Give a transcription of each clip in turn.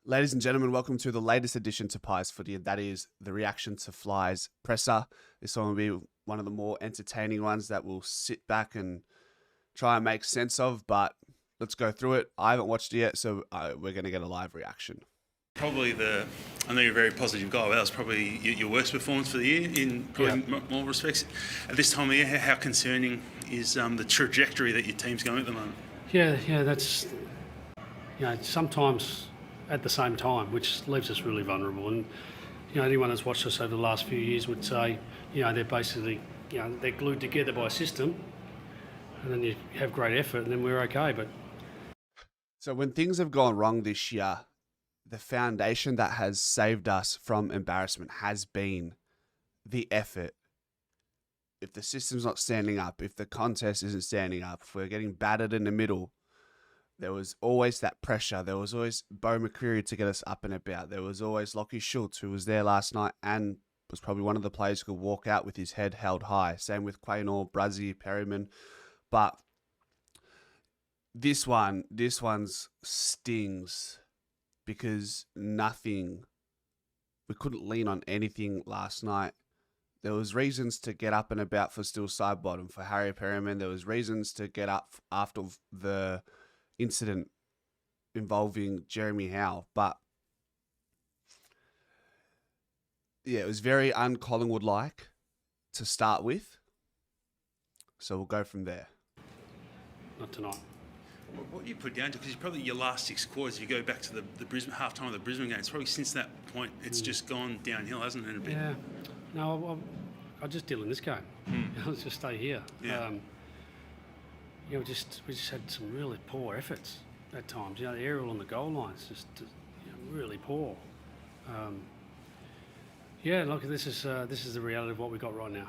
Ladies and gentlemen, welcome to the latest edition to Pies Footy, and that is the reaction to Fly's presser. This one will be one of the more entertaining ones that we'll sit back and try and make sense of, but let's go through it. I haven't watched it yet, so we're going to get a live reaction. Probably I know you're a very positive guy, but that was probably your worst performance for the year in probably more respects. At this time of year, how concerning is the trajectory that your team's going at the moment? Yeah, that's, sometimes at the same time, which leaves us really vulnerable. And, anyone that's watched us over the last few years would say, they're basically, they're glued together by a system, and then you have great effort, and then we're okay. But so when things have gone wrong this year, the foundation that has saved us from embarrassment has been the effort. If the system's not standing up, if the contest isn't standing up, if we're getting battered in the middle, there was always that pressure. There was always Bo McCreary to get us up and about. There was always Lockie Schultz, who was there last night and was probably one of the players who could walk out with his head held high. Same with Quaynor, Brazzy, Perryman. But this one's stings because we couldn't lean on anything last night. There was reasons to get up and about for Still Sidebottom, for Harry Perryman. There was reasons to get up after the incident involving Jeremy Howe. But yeah, it was very un-Collingwood-like to start with. So we'll go from there. not tonight. What do you put down to? Because probably your last 6 quarters, if you go back to the Brisbane half-time of the Brisbane game, it's probably since that point, it's just gone downhill, hasn't it, a bit? Yeah. No, I'll just deal in this game. Let's just stay here. Yeah. We just had some really poor efforts at times. The aerial on the goal line is just really poor. Look, this is the reality of what we got right now.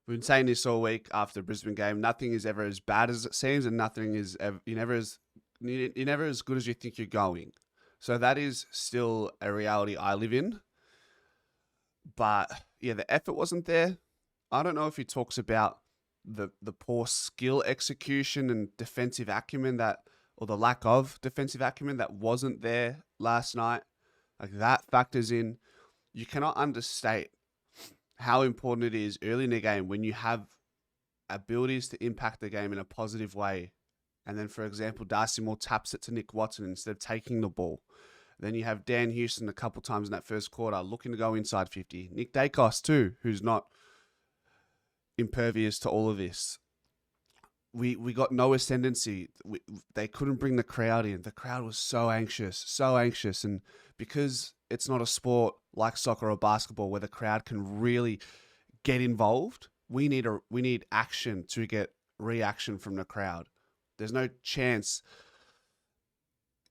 We've been saying this all week after the Brisbane game. Nothing is ever as bad as it seems, and nothing is ever, you're never as good as you think you're going. So that is still a reality I live in. But yeah, the effort wasn't there. I don't know if he talks about the poor skill execution and defensive acumen or the lack of defensive acumen that wasn't there last night. Like, that factors in. You cannot understate how important it is early in the game when you have abilities to impact the game in a positive way. And then, for example, Darcy Moore taps it to Nick Watson instead of taking the ball. Then you have Dan Houston a couple times in that first quarter looking to go inside 50. Nick Dacos too, who's not impervious to all of this. We got no ascendancy. They couldn't bring the crowd in. The crowd was so anxious. And because it's not a sport like soccer or basketball where the crowd can really get involved, we need action to get reaction from the crowd. There's no chance.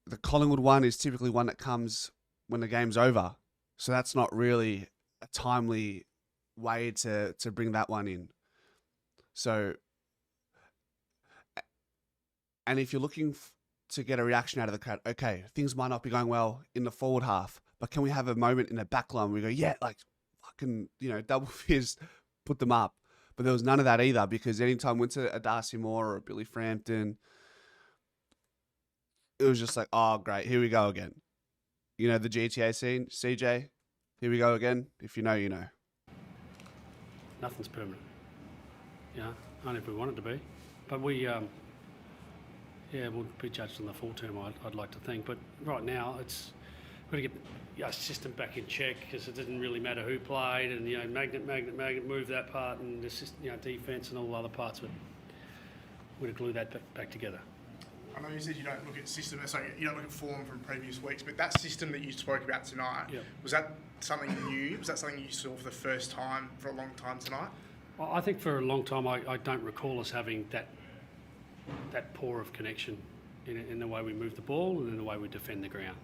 The Collingwood one is typically one that comes when the game's over. So that's not really a timely way to bring that one in. So, and if you're looking to get a reaction out of the crowd, okay, things might not be going well in the forward half, but can we have a moment in the back line where we go, yeah, like fucking, double fizz, put them up. But there was none of that either, because anytime we went to a Darcy Moore or a Billy Frampton, it was just like, oh, great, here we go again. The GTA scene, CJ, here we go again. If you know, you know. Nothing's permanent. Only if we want it to be. But we'll be judged on the full term, I'd like to think. But right now, we've got to get our system back in check, because it didn't really matter who played, and magnet, move that part, and the defence and all the other parts of it. We'd have glued that back together. I know you said you don't look at system, so you don't look at form from previous weeks, but that system that you spoke about tonight, was that something new? Was that something you saw for the first time for a long time tonight? Well, I think for a long time I don't recall us having that poor of connection in the way we move the ball and in the way we defend the ground.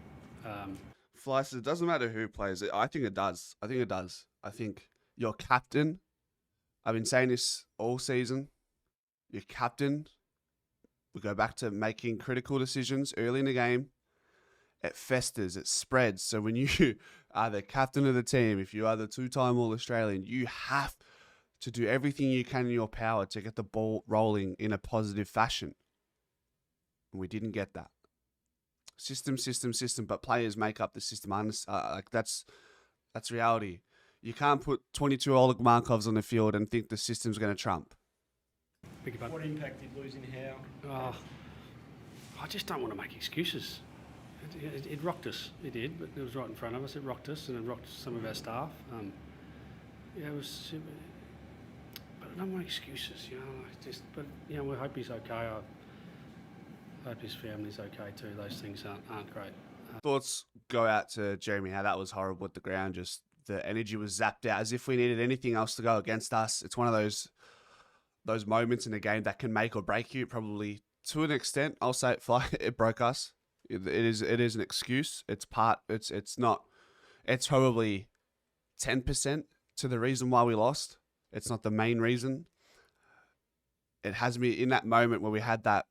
Fly says it doesn't matter who plays it. I think it does. I think your captain, I've been saying this all season, your captain, we go back to making critical decisions early in the game. It festers, it spreads. So when you are the captain of the team, if you are the 2-time All-Australian, you have to do everything you can in your power to get the ball rolling in a positive fashion. And we didn't get that. System, system, system. But players make up the system. Like that's reality. You can't put 22 Oleg Markovs on the field and think the system's going to trump. What impact did losing Howe? I just don't want to make excuses. It rocked us. It did, but it was right in front of us. It rocked us, and it rocked some of our staff. It was. But I don't want excuses, But we hope he's okay. I hope his family's okay too. Those things aren't great. Thoughts go out to Jeremy. How that was horrible at the ground. Just the energy was zapped out, as if we needed anything else to go against us. It's one of those moments in the game that can make or break you. Probably to an extent, I'll say it broke us. It is an excuse. It's not. It's probably 10% to the reason why we lost. It's not the main reason. It has me in that moment where we had that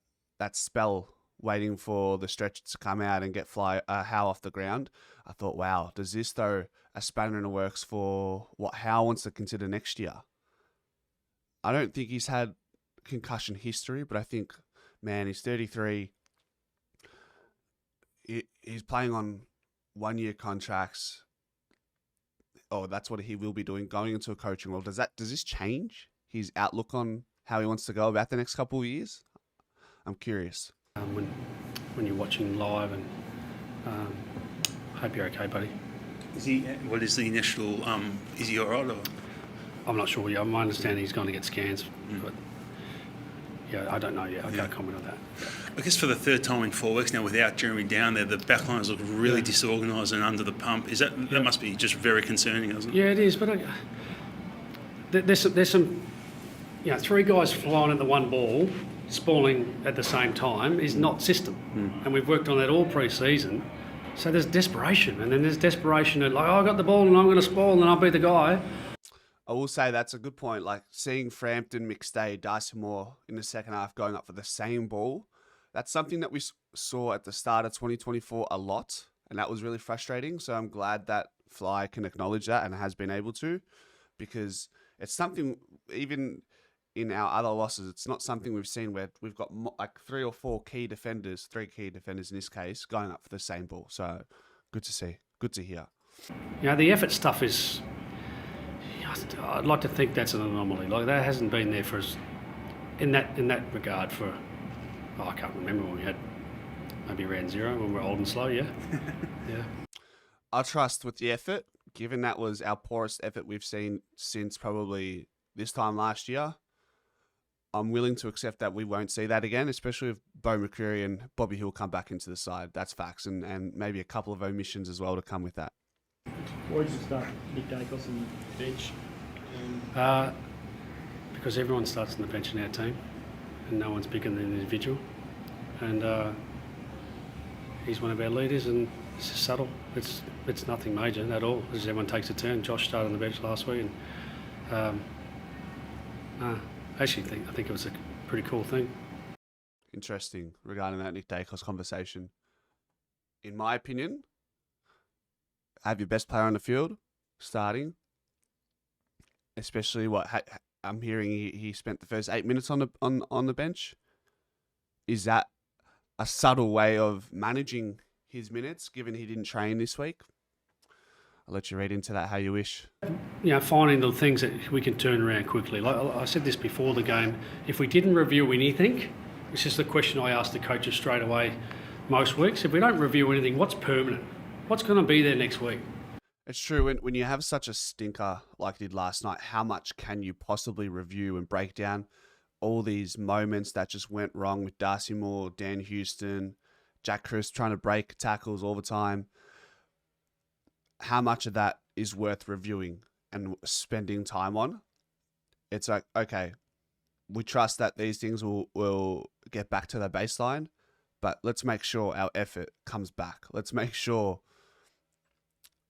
spell waiting for the stretcher to come out and get Howe off the ground. I thought, wow, does this throw a spanner in the works for what Howe wants to consider next year? I don't think he's had concussion history, but I think, man, he's 33. He's playing on 1-year contracts. Oh, that's what he will be doing going into a coaching role. Does this change his outlook on how he wants to go about the next couple of years? I'm curious. When you're watching live, and hope you're okay, buddy. Is he? What is the initial? Is he all right? Or? I'm not sure. Yeah, my understanding he's going to get scans, but I don't know yet. I can't comment on that. I guess for the third time in 4 weeks now, without Jeremy down there, the backlines look really disorganised and under the pump. Is that must be just very concerning, doesn't it? Yeah, it is. But there's some 3 guys flying at the one ball, spalling at the same time is not system, and we've worked on that all pre-season. So there's desperation, and then there's desperation at I got the ball and I'm going to spall and I'll be the guy. I will say that's a good point. Like seeing Frampton, McStay, Darcy Moore in the second half going up for the same ball, that's something that we saw at the start of 2024 a lot, and that was really frustrating. So I'm glad that Fly can acknowledge that and has been able to, because it's something even in our other losses, it's not something we've seen where we've got like 3 or 4 key defenders, 3 key defenders in this case, going up for the same ball. So good to see, good to hear. The effort stuff is, I'd like to think that's an anomaly. Like that hasn't been there for us in that regard for, I can't remember when we had maybe around 0 when we're old and slow, yeah. I trust with the effort, given that was our poorest effort we've seen since probably this time last year. I'm willing to accept that we won't see that again, especially if Bo McCreary and Bobby Hill come back into the side. That's facts, and maybe a couple of omissions as well to come with that. Why did you start Nick Dacos on the bench? Because everyone starts on the bench in our team, and no one's bigger than an individual. And he's one of our leaders, and it's just subtle. It's nothing major at all. Just everyone takes a turn. Josh started on the bench last week, and I think it was a pretty cool thing. Interesting regarding that Nick Dacos conversation. In my opinion, have your best player on the field starting, especially I'm hearing he spent the first 8 minutes on the bench. Is that a subtle way of managing his minutes, given he didn't train this week? I'll let you read into that how you wish. Finding the things that we can turn around quickly. Like I said this before the game, if we didn't review anything, it's just the question I ask the coaches straight away most weeks. If we don't review anything, what's permanent? What's going to be there next week? It's true. When you have such a stinker like you did last night, how much can you possibly review and break down all these moments that just went wrong with Darcy Moore, Dan Houston, Jack Chris trying to break tackles all the time? How much of that is worth reviewing and spending time on? It's like, okay, we trust that these things will get back to the baseline, but let's make sure our effort comes back. Let's make sure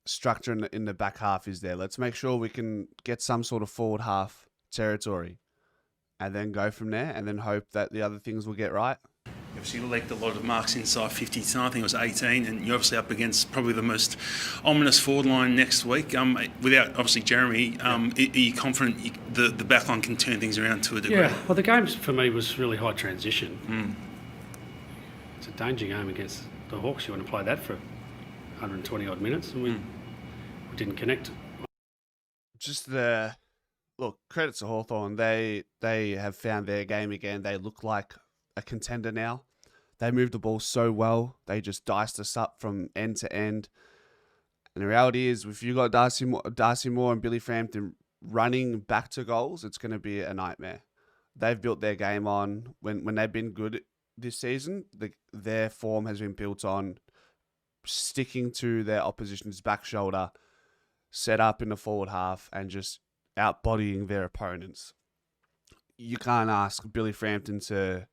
structure in the back half is there. Let's make sure we can get some sort of forward half territory and then go from there and then hope that the other things will get right. Obviously, you leaked a lot of marks inside 50 tonight. I think it was 18, and you're obviously up against probably the most ominous forward line next week. Without obviously Jeremy, are you confident the back line can turn things around to a degree? Yeah, well, the game for me was really high transition. It's a danger game against the Hawks, you want to play that for 120 odd minutes, and we didn't connect. Just look, credit to Hawthorn. They have found their game again. They look like a contender now. They moved the ball so well. They just diced us up from end to end. And the reality is, if you got Darcy Moore and Billy Frampton running back to goals, it's going to be a nightmare. They've built their game on, when they've been good this season, their form has been built on sticking to their opposition's back shoulder, set up in the forward half, and just outbodying their opponents. You can't ask Billy Frampton to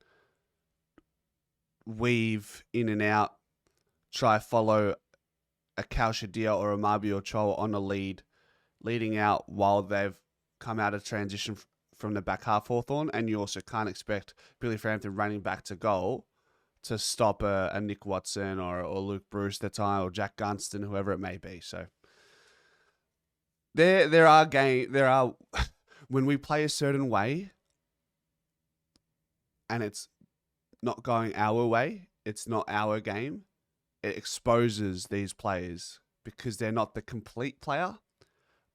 weave in and out, try follow a Kaushadia or a Mabi or Cho on a leading out while they've come out of transition from the back half Hawthorn, and you also can't expect Billy Frampton running back to goal to stop a Nick Watson or Luke Bruce that time, or Jack Gunston, whoever it may be. So there are when we play a certain way and it's not going our way, it's not our game, it exposes these players because they're not the complete player.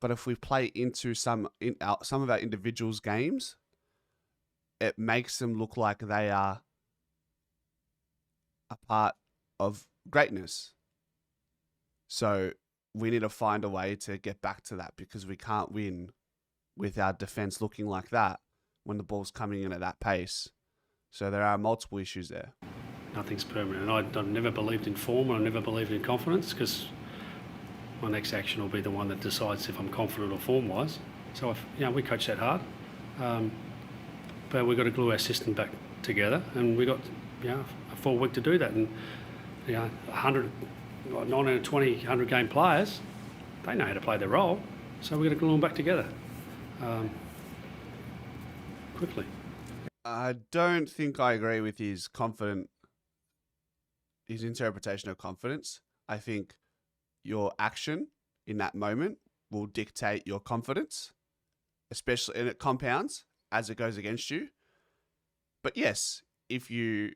But if we play into some of our individuals' games, it makes them look like they are a part of greatness. So we need to find a way to get back to that, because we can't win with our defense looking like that when the ball's coming in at that pace. So there are multiple issues there. Nothing's permanent. I've never believed in form, and I've never believed in confidence, because my next action will be the one that decides if I'm confident or form-wise. So, we coach that hard. But we've got to glue our system back together, and we've got, a full week to do that. And, 100, 9 out of 20, 100-game players, they know how to play their role. So we've got to glue them back together quickly. I don't think I agree with his interpretation of confidence. I think your action in that moment will dictate your confidence, especially, and it compounds as it goes against you. But yes, if you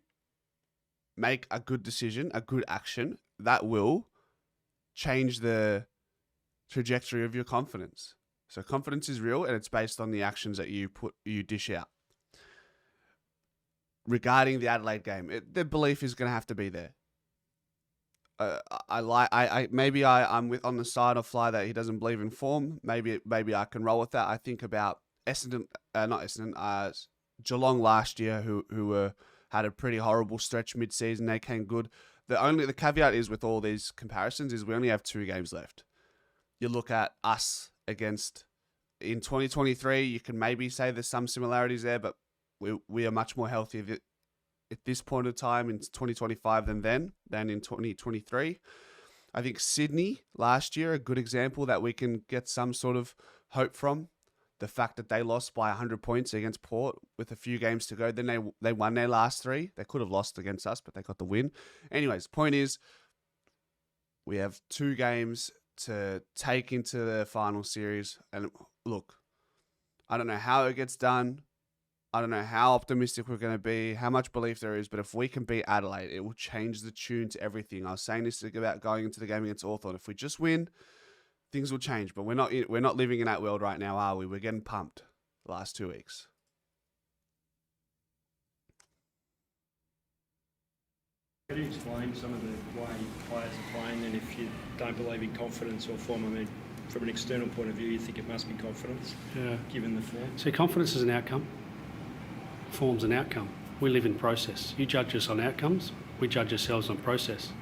make a good decision, a good action, that will change the trajectory of your confidence. So confidence is real, and it's based on the actions that you dish out. Regarding the Adelaide game, the belief is going to have to be there. I'm on the side of Fly that he doesn't believe in form. Maybe I can roll with that. I think about Geelong last year, who had a pretty horrible stretch mid-season. They came good. The caveat is with all these comparisons is we only have 2 games left. You look at us against in 2023. You can maybe say there's some similarities there, but we are much more healthy at this point of time in 2025 than in 2023. I think Sydney last year, a good example that we can get some sort of hope from. The fact that they lost by 100 points against Port with a few games to go. Then they won their last 3. They could have lost against us, but they got the win. Anyways, point is, we have 2 games to take into the final series. And look, I don't know how it gets done. I don't know how optimistic we're going to be, how much belief there is, but if we can beat Adelaide, it will change the tune to everything. I was saying this about going into the game against Hawthorn. If we just win, things will change. But we're not living in that world right now, are we? We're getting pumped the last 2 weeks. Could you explain some of the way players are playing, and if you don't believe in confidence or form? I mean, from an external point of view, you think it must be confidence, given the form? See, confidence is an outcome. Form's an outcome. We live in process. You judge us on outcomes, we judge ourselves on process.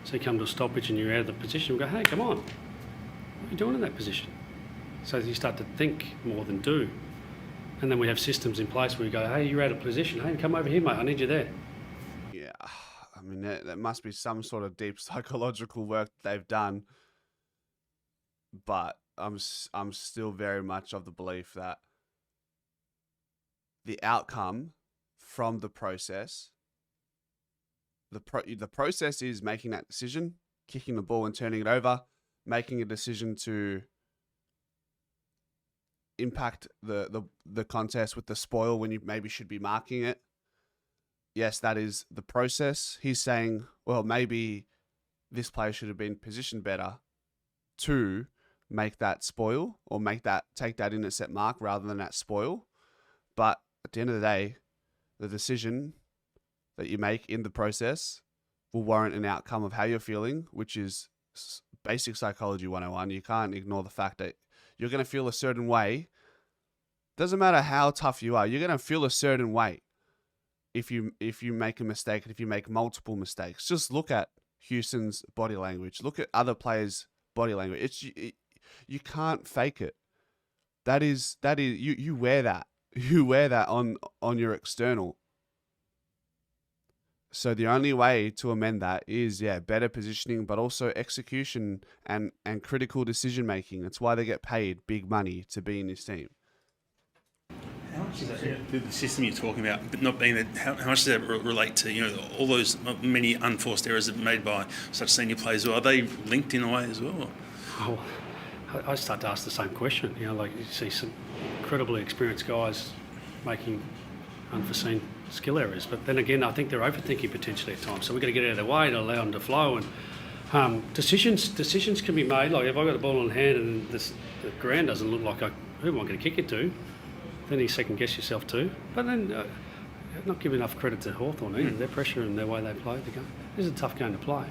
So you come to a stoppage and you're out of the position, we go, hey, come on, what are you doing in that position? So you start to think more than do. And then we have systems in place where you go, hey, you're out of position, hey, come over here, mate, I need you there. Yeah, I mean, there must be some sort of deep psychological work they've done. But I'm still very much of the belief that the outcome from the process, the process is making that decision, kicking the ball and turning it over, making a decision to impact the contest with the spoil when you maybe should be marking it. yes, that is the process. He's saying, well, maybe this player should have been positioned better to make that spoil or take that intercept mark rather than that spoil. But at the end of the day, the decision that you make in the process will warrant an outcome of how you're feeling, which is basic psychology 101. You can't ignore the fact that you're going to feel a certain way. Doesn't matter how tough you are, you're going to feel a certain way if you make a mistake and if you make multiple mistakes. Just look at Houston's body language. Look at other players' body language. You can't fake it. That is you wear that. You wear that on your external. So the only way to amend that is, better positioning, but also execution and critical decision making. That's why they get paid big money to be in this team. How much does that, the system you're talking about, but not being that, how much does that relate to, all those many unforced errors that are made by such senior players? Are they linked in a way as well? Oh, I start to ask the same question. Like you see some incredibly experienced guys making unforeseen skill errors, but then again, I think they're overthinking potentially at times. So we've got to get out of their way to allow them to flow. And decisions can be made. Like if I've got a ball in hand and the ground doesn't look like who am I going to kick it to? Then you second guess yourself too. But then not give enough credit to Hawthorn either. Their pressure and their way they play the game. This is a tough game to play.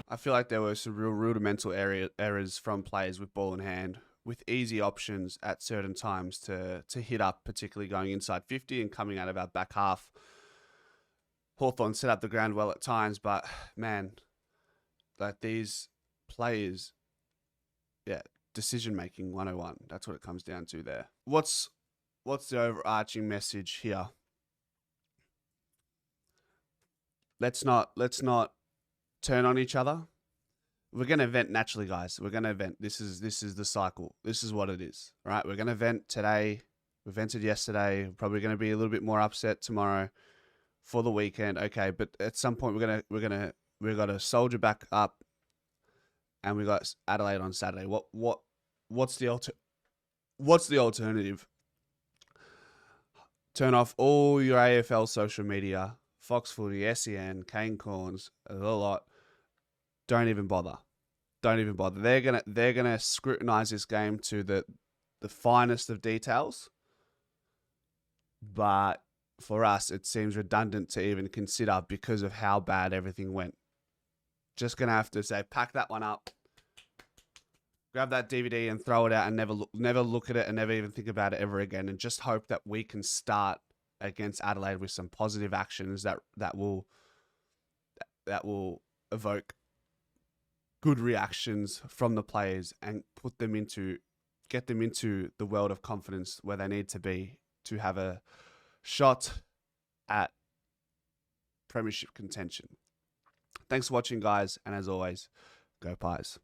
I feel like there were some real rudimental errors from players with ball in hand, with easy options at certain times to hit up, particularly going inside 50 and coming out of our back half. Hawthorn set up the ground well at times, but man, like these players, decision making 101. That's what it comes down to there. What's the overarching message here? Let's not turn on each other. We're going to vent naturally, guys. We're going to vent. This is the cycle. This is what it is, right? We're going to vent today. We vented yesterday. Probably going to be a little bit more upset tomorrow for the weekend. Okay, but at some point we've got to soldier back up, and we got Adelaide on Saturday. What's the alternative? Turn off all your AFL social media, Fox Footy, SEN, Kane Corns, a lot. Don't even bother. They're gonna scrutinize this game to the finest of details. But for us, it seems redundant to even consider because of how bad everything went. Just gonna have to say, pack that one up, grab that DVD and throw it out, and never look at it and never even think about it ever again. And just hope that we can start against Adelaide with some positive actions that will evoke good reactions from the players and get them into the world of confidence where they need to be to have a shot at premiership contention. Thanks for watching, guys, and as always, go Pies.